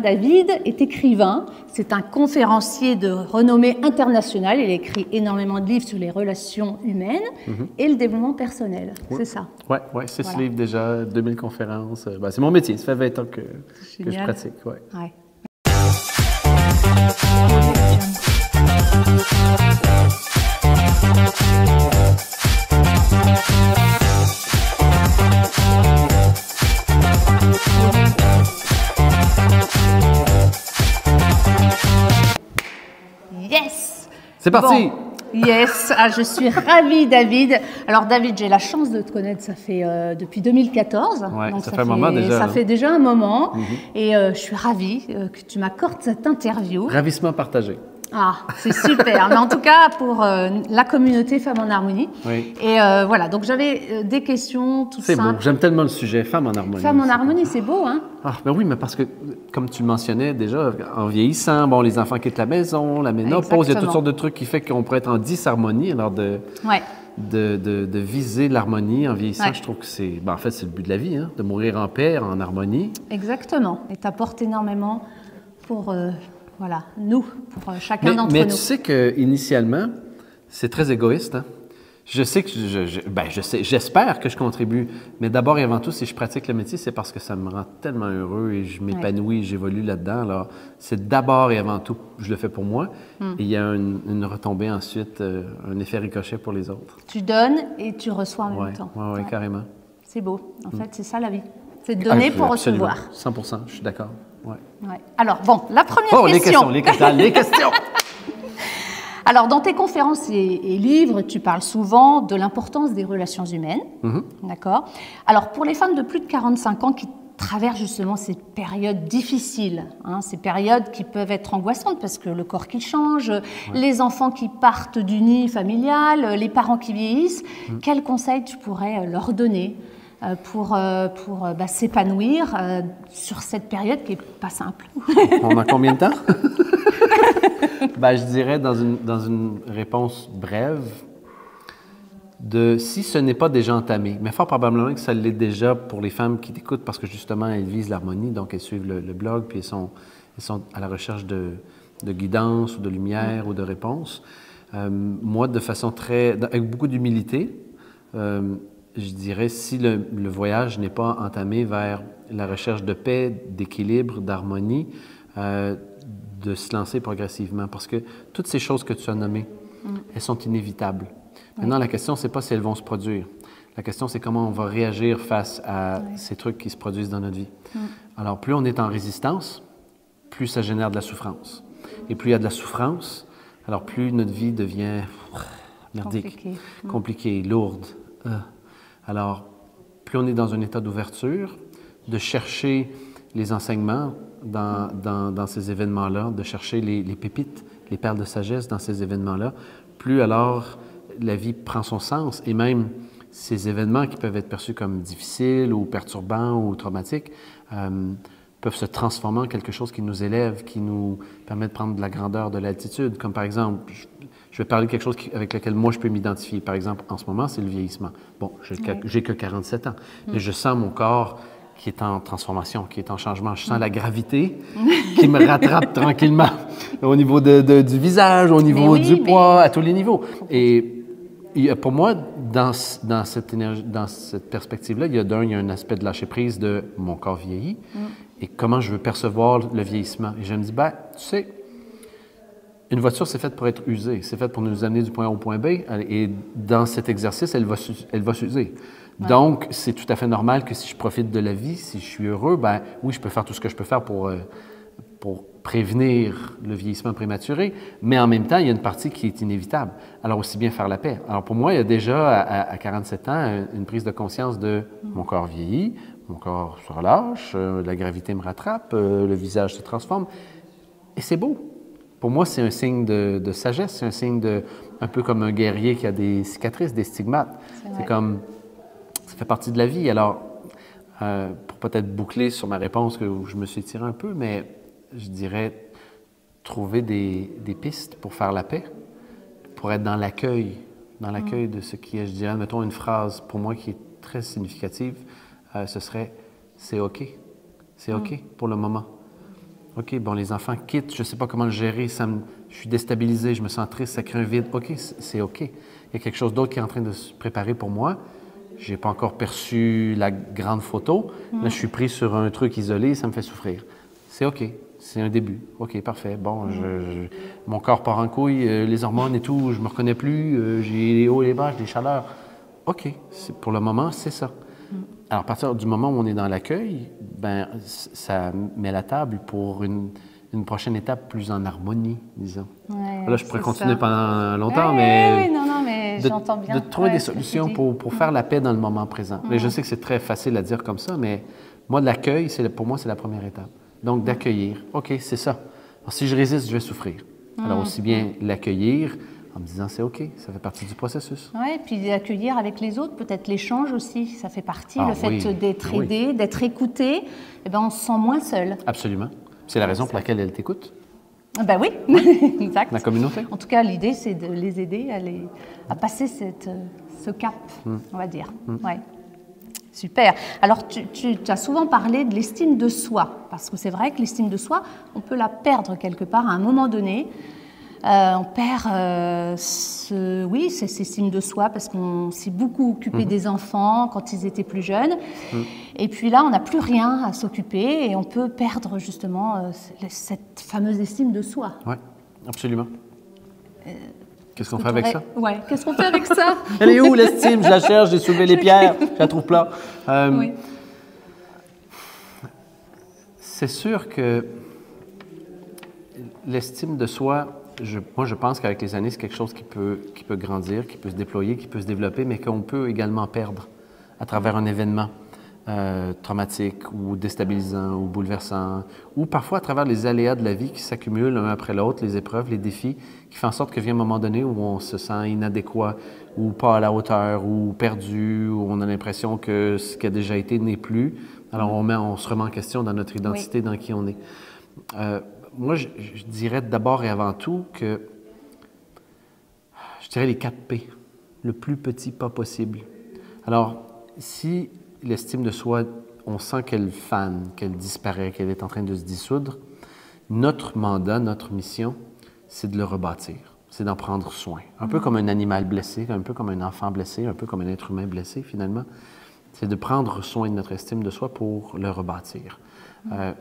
David est écrivain, c'est un conférencier de renommée internationale, il a écrit énormément de livres sur les relations humaines et le développement personnel, c'est ça? Oui, ouais, 6 livres déjà, 2000 conférences, ben, c'est mon métier, ça fait 20 ans que je pratique. Ouais. Ouais. Yes! C'est parti! Bon. Yes! Ah, je suis ravie, David. Alors, David, j'ai la chance de te connaître, ça fait depuis 2014. Ouais, donc ça fait un moment déjà. Ça fait déjà un moment. Et je suis ravie que tu m'accordes cette interview. Ravissement partagé. Ah, c'est super. Mais en tout cas, pour la communauté Femmes en Harmonie. Oui. Et voilà, donc j'avais des questions toutes simples. C'est beau, j'aime tellement le sujet, Femmes en harmonie. Femmes en harmonie, c'est beau, hein? Ah, ben oui, mais parce que, comme tu le mentionnais déjà, en vieillissant, bon, les enfants quittent la maison, la ménopause, il y a toutes sortes de trucs qui font qu'on pourrait être en disharmonie. Alors, de viser l'harmonie en vieillissant, je trouve que c'est... Ben, en fait, c'est le but de la vie, hein, de mourir en paix, en harmonie. Exactement. Et t'apportes énormément pour... voilà, nous, pour chacun d'entre nous. Mais tu sais qu'initialement, c'est très égoïste. Hein? Je sais que j'espère que je contribue, mais d'abord et avant tout, si je pratique le métier, c'est parce que ça me rend tellement heureux et je m'épanouis, j'évolue là-dedans. Alors, c'est d'abord et avant tout, je le fais pour moi. Et il y a une retombée ensuite, un effet ricochet pour les autres. Tu donnes et tu reçois en même temps. Oui, carrément. C'est beau. En fait, c'est ça la vie. C'est de donner pour recevoir. 100%, je suis d'accord. Ouais. Alors, bon, la première question. Les questions. Alors, dans tes conférences et livres, tu parles souvent de l'importance des relations humaines. D'accord. Alors, pour les femmes de plus de 45 ans qui traversent justement ces périodes difficiles, hein, ces périodes qui peuvent être angoissantes parce que le corps qui change, les enfants qui partent du nid familial, les parents qui vieillissent, quels conseils tu pourrais leur donner pour s'épanouir sur cette période qui n'est pas simple? On a combien de temps? Je dirais dans une réponse brève, si ce n'est pas déjà entamé, mais fort probablement que ça l'est déjà pour les femmes qui t'écoutent parce que justement elles visent l'harmonie, donc elles suivent le blog, puis elles sont à la recherche de guidance ou de lumière ou de réponse. Moi, de façon avec beaucoup d'humilité, je dirais, si le voyage n'est pas entamé vers la recherche de paix, d'équilibre, d'harmonie, de se lancer progressivement. Parce que toutes ces choses que tu as nommées, elles sont inévitables. Maintenant, la question, c'est pas si elles vont se produire. La question, c'est comment on va réagir face à ces trucs qui se produisent dans notre vie. Alors, plus on est en résistance, plus ça génère de la souffrance. Et plus il y a de la souffrance, alors plus notre vie devient merdique, compliquée, lourde. Alors, plus on est dans un état d'ouverture, de chercher les enseignements dans ces événements-là, de chercher les pépites, les perles de sagesse dans ces événements-là, plus alors la vie prend son sens et même ces événements qui peuvent être perçus comme difficiles ou perturbants ou traumatiques peuvent se transformer en quelque chose qui nous élève, qui nous permet de prendre de la grandeur, de l'altitude. Comme par exemple, je vais parler de quelque chose avec lequel moi je peux m'identifier. Par exemple, en ce moment, c'est le vieillissement. Bon, j'ai que 47 ans, mais je sens mon corps qui est en transformation, qui est en changement. Je sens la gravité qui me rattrape tranquillement au niveau du visage, au niveau du poids, à tous les niveaux. Et pour moi, dans cette perspective-là, il y a un aspect de lâcher prise de mon corps vieilli et comment je veux percevoir le vieillissement. Et je me dis, tu sais, une voiture, c'est faite pour être usée. C'est fait pour nous amener du point A au point B. Et dans cet exercice, elle va s'user. Donc, c'est tout à fait normal que si je profite de la vie, si je suis heureux, oui, je peux faire tout ce que je peux faire pour prévenir le vieillissement prématuré, mais en même temps, il y a une partie qui est inévitable. Alors, aussi bien faire la paix. Alors, pour moi, il y a déjà, à 47 ans, une prise de conscience de mon corps vieillit, mon corps se relâche, la gravité me rattrape, le visage se transforme. Et c'est beau. Pour moi, c'est un signe de sagesse, c'est un signe un peu comme un guerrier qui a des cicatrices, des stigmates. C'est comme... Ça fait partie de la vie. Alors, pour peut-être boucler sur ma réponse, où je me suis tiré un peu, mais je dirais trouver des pistes pour faire la paix, pour être dans l'accueil de ce qui est, je dirais, mettons une phrase pour moi qui est très significative, ce serait « c'est OK ». C'est OK pour le moment. OK, bon, les enfants quittent, je ne sais pas comment le gérer, je suis déstabilisé, je me sens triste, ça crée un vide. OK, c'est OK. Il y a quelque chose d'autre qui est en train de se préparer pour moi. Je n'ai pas encore perçu la grande photo. Là, je suis pris sur un truc isolé, ça me fait souffrir. C'est OK. C'est un début. OK, parfait. Bon, mon corps part en couille, les hormones et tout, je me reconnais plus, j'ai les hauts et les bas, j'ai des chaleurs. OK, pour le moment, c'est ça. Alors, à partir du moment où on est dans l'accueil, ben, ça met la table pour une prochaine étape plus en harmonie, disons. Ouais, là, je pourrais continuer pendant longtemps, mais... Oui, non, mais j'entends bien. De trouver des solutions pour faire la paix dans le moment présent. Mais je sais que c'est très facile à dire comme ça, mais moi, de l'accueil, pour moi, c'est la première étape. Donc, d'accueillir. OK, c'est ça. Alors, si je résiste, je vais souffrir. Alors, aussi bien l'accueillir en me disant, c'est OK, ça fait partie du processus. Oui, puis accueillir avec les autres, peut-être l'échange aussi, ça fait partie. Ah, le fait oui, d'être oui. aidé, d'être écouté, eh ben, on se sent moins seul. Absolument. C'est la raison pour laquelle elle t'écoute. Ben oui, exact. La communauté. En tout cas, l'idée, c'est de les aider à passer ce cap, on va dire. Ouais. Super. Alors, tu as souvent parlé de l'estime de soi, parce que c'est vrai que l'estime de soi, on peut la perdre quelque part à un moment donné. On perd cette estime de soi parce qu'on s'est beaucoup occupé des enfants quand ils étaient plus jeunes. Et puis là, on n'a plus rien à s'occuper et on peut perdre justement cette fameuse estime de soi. Oui, absolument. Qu'est-ce qu'on fait avec ça? Oui, qu'est-ce qu'on fait avec ça? Elle est où, l'estime? Je la cherche, j'ai soulevé les pierres, je la trouve pas. Oui. C'est sûr que l'estime de soi, moi, je pense qu'avec les années, c'est quelque chose qui peut grandir, qui peut se déployer, qui peut se développer, mais qu'on peut également perdre à travers un événement traumatique ou déstabilisant ou bouleversant, ou parfois à travers les aléas de la vie qui s'accumulent l'un après l'autre, les épreuves, les défis, qui font en sorte que vient un moment donné où on se sent inadéquat ou pas à la hauteur ou perdu, où on a l'impression que ce qui a déjà été n'est plus. Alors on se remet en question dans notre identité, dans qui on est. Moi, je dirais d'abord et avant tout que je dirais les 4 P, le plus petit pas possible. Alors, si l'estime de soi, on sent qu'elle fane, qu'elle disparaît, qu'elle est en train de se dissoudre, notre mandat, notre mission, c'est de le rebâtir, c'est d'en prendre soin. Un peu comme un animal blessé, un peu comme un enfant blessé, un peu comme un être humain blessé, finalement. C'est de prendre soin de notre estime de soi pour le rebâtir.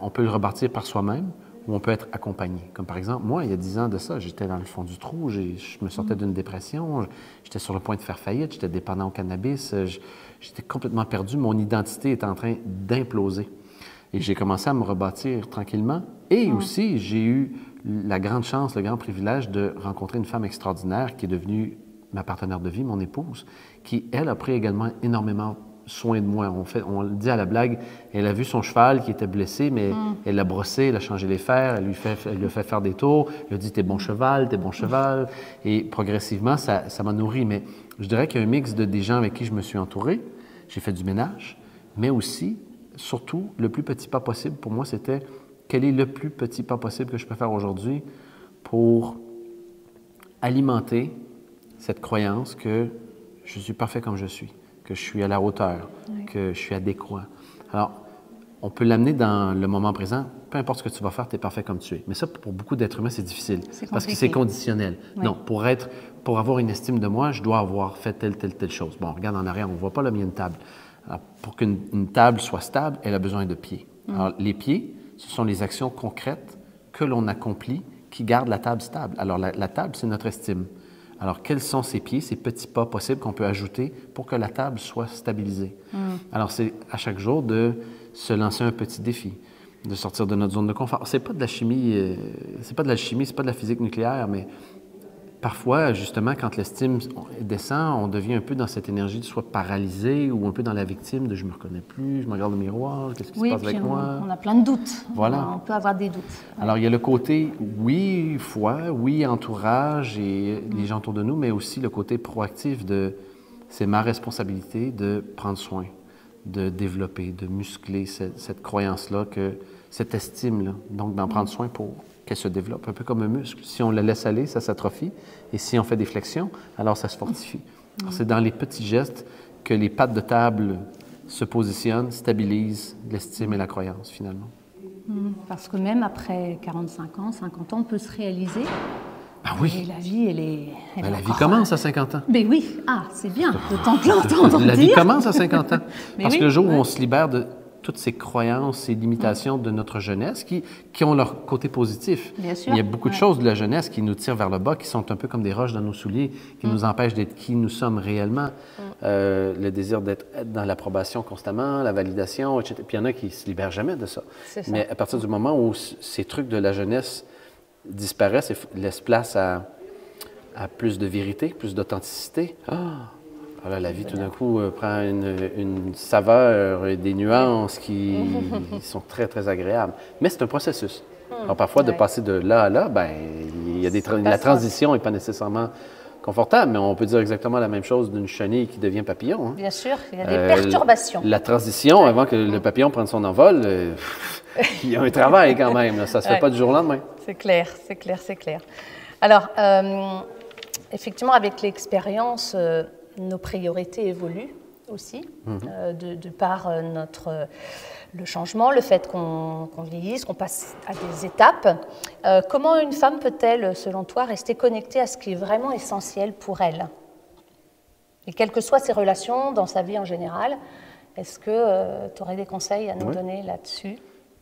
On peut le rebâtir par soi-même, ou on peut être accompagné. Comme par exemple, moi, il y a 10 ans de ça, j'étais dans le fond du trou, je me sortais d'une dépression, j'étais sur le point de faire faillite, j'étais dépendant au cannabis, j'étais complètement perdu, mon identité était en train d'imploser. Et j'ai commencé à me rebâtir tranquillement. Et aussi, j'ai eu la grande chance, le grand privilège de rencontrer une femme extraordinaire qui est devenue ma partenaire de vie, mon épouse, qui, elle, a pris également énormément soin de moi. On le dit à la blague, elle a vu son cheval qui était blessé, mais elle l'a brossé, elle a changé les fers, elle lui a fait faire des tours, elle a dit « t'es bon cheval, t'es bon cheval ». Et progressivement, ça m'a nourri. Mais je dirais qu'il y a un mix des gens avec qui je me suis entouré. J'ai fait du ménage, mais aussi, surtout, le plus petit pas possible pour moi, c'était quel est le plus petit pas possible que je peux faire aujourd'hui pour alimenter cette croyance que je suis parfait comme je suis, que je suis à la hauteur, que je suis adéquat. Alors, on peut l'amener dans le moment présent. Peu importe ce que tu vas faire, tu es parfait comme tu es. Mais ça, pour beaucoup d'êtres humains, c'est difficile parce que c'est conditionnel. Oui. Non, pour avoir une estime de moi, je dois avoir fait telle chose. Bon, regarde en arrière, on ne voit pas là, mais il y a une table. Alors, pour qu'une table soit stable, elle a besoin de pieds. Alors, les pieds, ce sont les actions concrètes que l'on accomplit qui gardent la table stable. Alors, la table, c'est notre estime. Alors, quels sont ces pieds, ces petits pas possibles qu'on peut ajouter pour que la table soit stabilisée? Alors, c'est à chaque jour de se lancer un petit défi, de sortir de notre zone de confort. C'est pas de la chimie, c'est pas de la physique nucléaire, mais parfois, justement, quand l'estime descend, on devient un peu dans cette énergie de soit paralysé ou un peu dans la victime de « je me reconnais plus, je me regarde au miroir, qu'est-ce qui se passe avec moi? » On a plein de doutes. Voilà. On peut avoir des doutes. Alors, il y a le côté, oui, foi, oui, entourage et les gens autour de nous, mais aussi le côté proactif de « c'est ma responsabilité de prendre soin, de développer, de muscler cette croyance-là, cette estime-là. » Donc, d'en prendre soin pour qu'elle se développe, un peu comme un muscle. Si on la laisse aller, ça s'atrophie. Et si on fait des flexions, alors ça se fortifie. C'est dans les petits gestes que les pattes de table se positionnent, stabilisent l'estime et la croyance, finalement. Parce que même après 45 ans, 50 ans, on peut se réaliser. Ah oui. Et la vie, elle est La vie encore... commence à 50 ans. Mais oui, c'est bien, de tant que l'entendre dire. La vie commence à 50 ans. Mais Parce oui, que le jour où on se libère de toutes ces croyances, ces limitations de notre jeunesse qui ont leur côté positif. Bien sûr. Il y a beaucoup de choses de la jeunesse qui nous tirent vers le bas, qui sont un peu comme des roches dans nos souliers, qui nous empêchent d'être qui nous sommes réellement. Le désir d'être dans l'approbation constamment, la validation, etc. Puis il y en a qui ne se libèrent jamais de ça. Mais à partir du moment où ces trucs de la jeunesse disparaissent et laissent place à plus de vérité, plus d'authenticité, voilà, la vie, tout d'un coup, prend une saveur et des nuances qui sont très, très agréables. Mais c'est un processus. Alors, parfois, de passer de là à là, ben, il y a la transition n'est pas nécessairement confortable, mais on peut dire exactement la même chose d'une chenille qui devient papillon. Hein. Bien sûr, il y a des perturbations. La transition, avant que le papillon prenne son envol, il y a un travail quand même. Là. Ça ne se fait pas du jour au lendemain. C'est clair, c'est clair, c'est clair. Alors, effectivement, avec l'expérience, nos priorités évoluent aussi, de par le changement, le fait qu'on vieillisse, qu'on passe à des étapes. Comment une femme peut-elle, selon toi, rester connectée à ce qui est vraiment essentiel pour elle? Et quelles que soient ses relations dans sa vie en général, est-ce que tu aurais des conseils à nous donner là-dessus?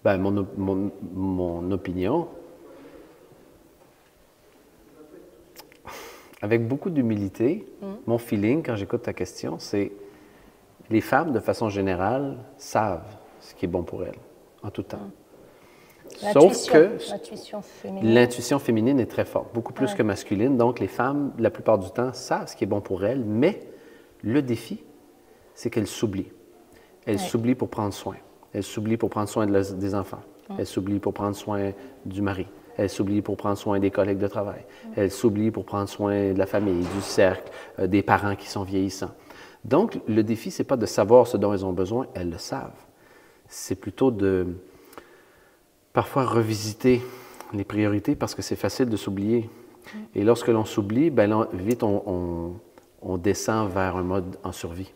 Ben, mon opinion, avec beaucoup d'humilité, mon feeling, quand j'écoute ta question, c'est les femmes, de façon générale, savent ce qui est bon pour elles, en tout temps. Sauf que l'intuition féminine est très forte, beaucoup plus que masculine. Donc, les femmes, la plupart du temps, savent ce qui est bon pour elles, mais le défi, c'est qu'elles s'oublient. Elles s'oublient pour prendre soin. Elles s'oublient pour prendre soin des enfants. Elles s'oublient pour prendre soin du mari. Elles s'oublient pour prendre soin des collègues de travail. Elles s'oublient pour prendre soin de la famille, du cercle, des parents qui sont vieillissants. Donc, le défi, ce n'est pas de savoir ce dont elles ont besoin, elles le savent. C'est plutôt de parfois revisiter les priorités parce que c'est facile de s'oublier. Et lorsque l'on s'oublie, ben là, vite, on descend vers un mode en survie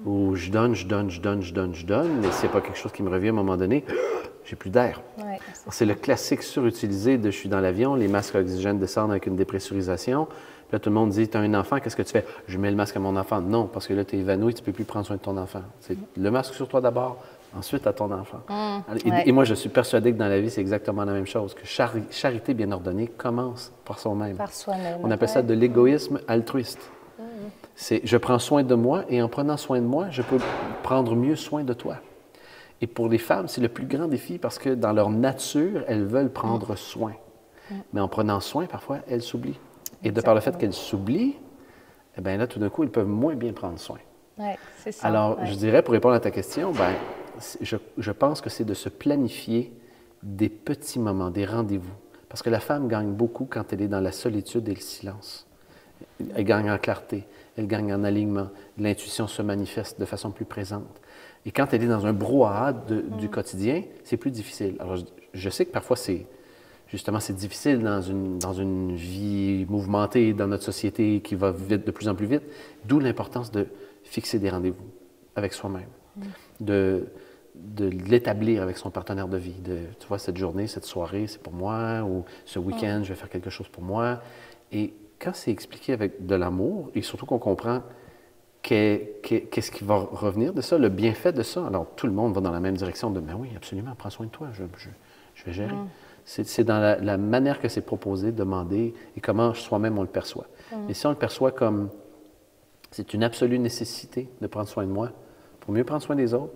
où je donne, mais c'est pas quelque chose qui me revient à un moment donné, j'ai plus d'air. Ouais, c'est le classique surutilisé de je suis dans l'avion, les masques à oxygène descendent avec une dépressurisation. Puis là, tout le monde dit, tu as un enfant, qu'est-ce que tu fais? Je mets le masque à mon enfant. Non, parce que là, tu es évanoui, tu ne peux plus prendre soin de ton enfant. C'est le masque sur toi d'abord, ensuite à ton enfant. Et moi, je suis persuadé que dans la vie, c'est exactement la même chose, que charité bien ordonnée commence par soi-même. Par soi-même. On appelle ça de l'égoïsme altruiste. C'est je prends soin de moi et en prenant soin de moi, je peux prendre mieux soin de toi. Et pour les femmes, c'est le plus grand défi parce que dans leur nature, elles veulent prendre soin. Mais en prenant soin, parfois, elles s'oublient. Et de par le fait qu'elles s'oublient, eh bien là, tout d'un coup, elles peuvent moins bien prendre soin. Ouais, c'est ça. Alors, je dirais, pour répondre à ta question, ben, je pense que c'est de se planifier des petits moments, des rendez-vous. Parce que la femme gagne beaucoup quand elle est dans la solitude et le silence. Elle gagne en clarté, elle gagne en alignement. L'intuition se manifeste de façon plus présente. Et quand elle est dans un brouhaha du quotidien, c'est plus difficile. Alors, je sais que parfois, c'est difficile dans une vie mouvementée, dans notre société qui va vite, de plus en plus vite. D'où l'importance de fixer des rendez-vous avec soi-même, de l'établir avec son partenaire de vie. Tu vois, cette journée, cette soirée, c'est pour moi, ou ce week-end, je vais faire quelque chose pour moi. Et quand c'est expliqué avec de l'amour, et surtout qu'on comprend qu'est-ce qui va revenir de ça, le bienfait de ça, alors tout le monde va dans la même direction de « mais oui, absolument, prends soin de toi, je vais gérer ». C'est dans la manière que c'est proposé, demandé, et comment soi-même on le perçoit. Et si on le perçoit comme c'est une absolue nécessité de prendre soin de moi pour mieux prendre soin des autres,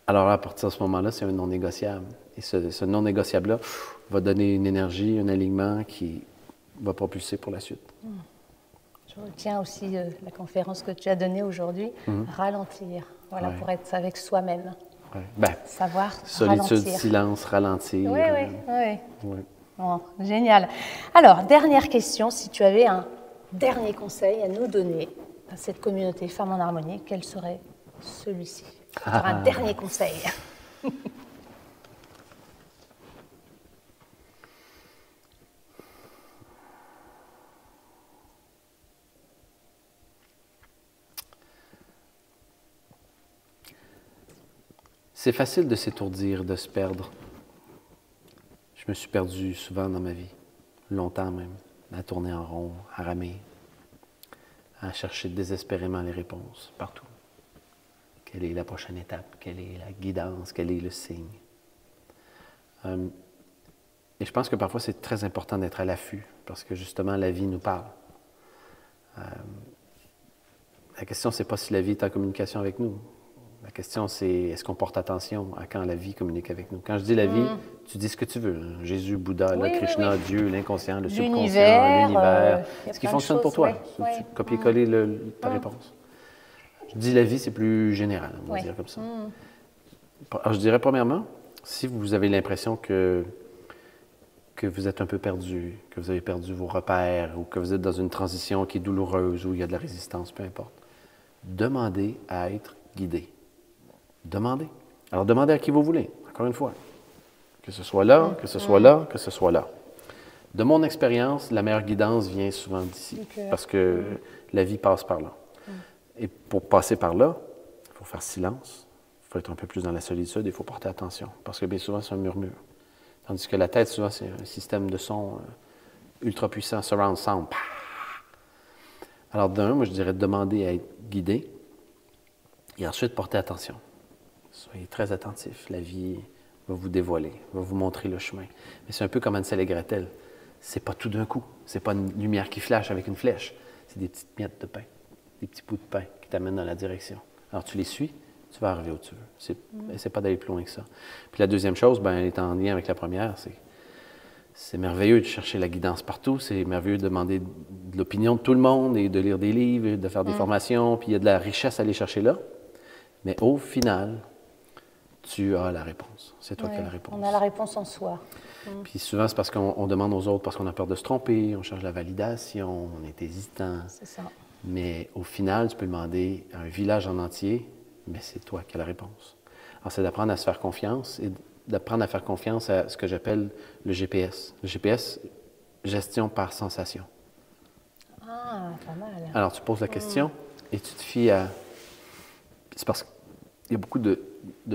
alors à partir de ce moment-là, c'est un non négociable. Et ce non négociable-là va donner une énergie, un alignement qui va propulser pour la suite. Je retiens aussi la conférence que tu as donnée aujourd'hui, ralentir, voilà, pour être avec soi-même. Ouais. Ben, savoir solitude, ralentir. silence, ralentir. Oui. Bon, génial. Alors, dernière question, si tu avais un dernier conseil à nous donner à cette communauté Femmes en Harmonie, quel serait celui-ci? Un dernier conseil. C'est facile de s'étourdir, de se perdre. Je me suis perdu souvent dans ma vie, longtemps même, à tourner en rond, à ramer, à chercher désespérément les réponses partout. Quelle est la prochaine étape? Quelle est la guidance? Quel est le signe? Et je pense que parfois c'est très important d'être à l'affût, parce que justement la vie nous parle. La question, c'est pas si la vie est en communication avec nous. La question, c'est est-ce qu'on porte attention à quand la vie communique avec nous? Quand je dis la vie, tu dis ce que tu veux. Hein? Jésus, Bouddha, là, Krishna, Dieu, l'inconscient, le subconscient, l'univers. Ce qui fonctionne pour toi. Tu copier-coller ta réponse. Je dis la vie, c'est plus général, on va dire comme ça. Alors, je dirais premièrement, si vous avez l'impression que vous êtes un peu perdu, que vous avez perdu vos repères ou que vous êtes dans une transition qui est douloureuse ou il y a de la résistance, peu importe, demandez à être guidé. Demandez. Alors, demandez à qui vous voulez, encore une fois. Que ce soit là, que ce soit là, que ce soit là. De mon expérience, la meilleure guidance vient souvent d'ici, parce que la vie passe par là. Et pour passer par là, il faut faire silence, il faut être un peu plus dans la solitude, il faut porter attention, parce que bien souvent, c'est un murmure. Tandis que la tête, souvent, c'est un système de son ultra puissant, surround sound. Alors, moi, je dirais demander à être guidé, et ensuite, portez attention. Soyez très attentifs. La vie va vous dévoiler, va vous montrer le chemin. Mais c'est un peu comme Hansel et Gretel. C'est pas tout d'un coup. C'est pas une lumière qui flash avec une flèche. C'est des petites miettes de pain, des petits bouts de pain qui t'amènent dans la direction. Alors, tu les suis, tu vas arriver où tu veux. C'est pas d'aller plus loin que ça. Puis la deuxième chose, elle est en lien avec la première, c'est merveilleux de chercher la guidance partout. C'est merveilleux de demander de l'opinion de tout le monde et de lire des livres, de faire des formations, puis il y a de la richesse à aller chercher là. Mais au final, tu as la réponse. C'est toi qui as la réponse. On a la réponse en soi. Puis souvent, c'est parce qu'on demande aux autres parce qu'on a peur de se tromper, on cherche la validation, on est hésitant. C'est ça. Mais au final, tu peux demander à un village en entier, mais c'est toi qui as la réponse. Alors, c'est d'apprendre à se faire confiance et d'apprendre à faire confiance à ce que j'appelle le GPS. Le GPS, gestion par sensation. Ah, pas mal. Alors, tu poses la question et tu te fies à... C'est parce qu'il y a beaucoup de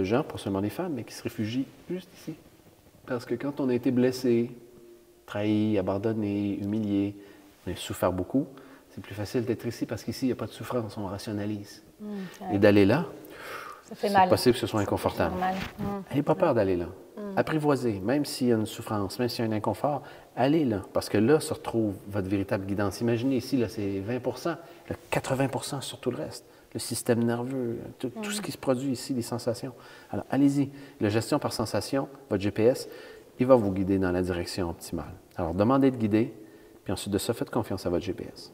gens, pas seulement les femmes, mais qui se réfugient juste ici. Parce que quand on a été blessé, trahi, abandonné, humilié, on a souffert beaucoup, c'est plus facile d'être ici parce qu'ici, il n'y a pas de souffrance, on rationalise. Et d'aller là, c'est possible que ce soit inconfortable. N'ayez pas peur d'aller là. Apprivoisez, même s'il y a une souffrance, même s'il y a un inconfort, allez là, parce que là se retrouve votre véritable guidance. Imaginez ici, là, c'est 20 le 80 sur tout le reste. Le système nerveux, tout ce qui se produit ici, les sensations. Alors, allez-y. La gestion par sensation, votre GPS, il va vous guider dans la direction optimale. Alors, demandez de guider, puis ensuite de ça, faites confiance à votre GPS.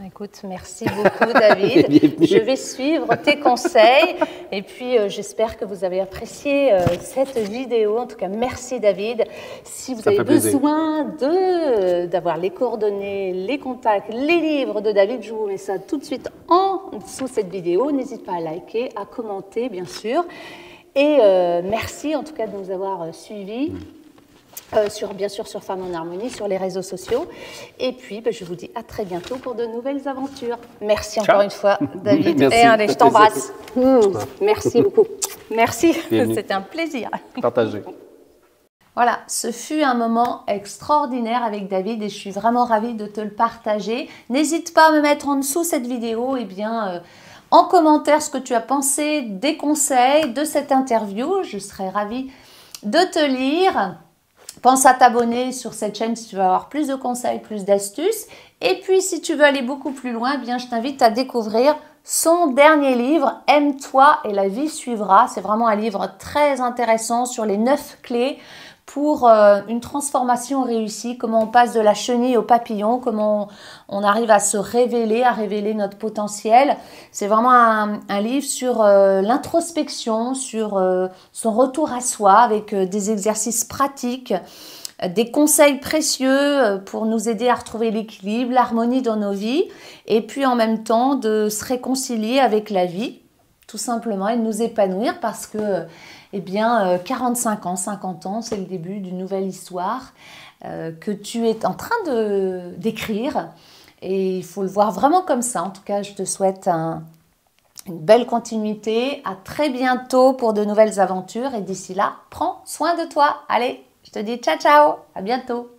Écoute, merci beaucoup David. Je vais suivre tes conseils et puis j'espère que vous avez apprécié cette vidéo. En tout cas, merci David. Si vous avez besoin d'avoir les coordonnées, les contacts, les livres de David, je vous mets ça tout de suite en dessous de cette vidéo. N'hésitez pas à liker, à commenter bien sûr. Et merci en tout cas de nous avoir suivis. Bien sûr sur Femmes en Harmonie, sur les réseaux sociaux. Et puis, je vous dis à très bientôt pour de nouvelles aventures. Merci encore une fois, David. Merci. Et allez, je t'embrasse. Merci beaucoup. Merci, c'était un plaisir. Partagez. Voilà, ce fut un moment extraordinaire avec David et je suis vraiment ravie de te le partager. N'hésite pas à me mettre en dessous cette vidéo, en commentaire ce que tu as pensé des conseils de cette interview. Je serai ravie de te lire. Pense à t'abonner sur cette chaîne si tu veux avoir plus de conseils, plus d'astuces. Et puis, si tu veux aller beaucoup plus loin, je t'invite à découvrir son dernier livre, « Aime-toi et la vie suivra ». C'est vraiment un livre très intéressant sur les 9 clés pour une transformation réussie, comment on passe de la chenille au papillon, comment on arrive à se révéler, à révéler notre potentiel. C'est vraiment un livre sur l'introspection, sur son retour à soi avec des exercices pratiques, des conseils précieux pour nous aider à retrouver l'équilibre, l'harmonie dans nos vies et puis en même temps de se réconcilier avec la vie, tout simplement, et de nous épanouir parce que 45 ans, 50 ans, c'est le début d'une nouvelle histoire que tu es en train d'écrire. Et il faut le voir vraiment comme ça. En tout cas, je te souhaite Une belle continuité. À très bientôt pour de nouvelles aventures. Et d'ici là, prends soin de toi. Allez, je te dis ciao, ciao. À bientôt.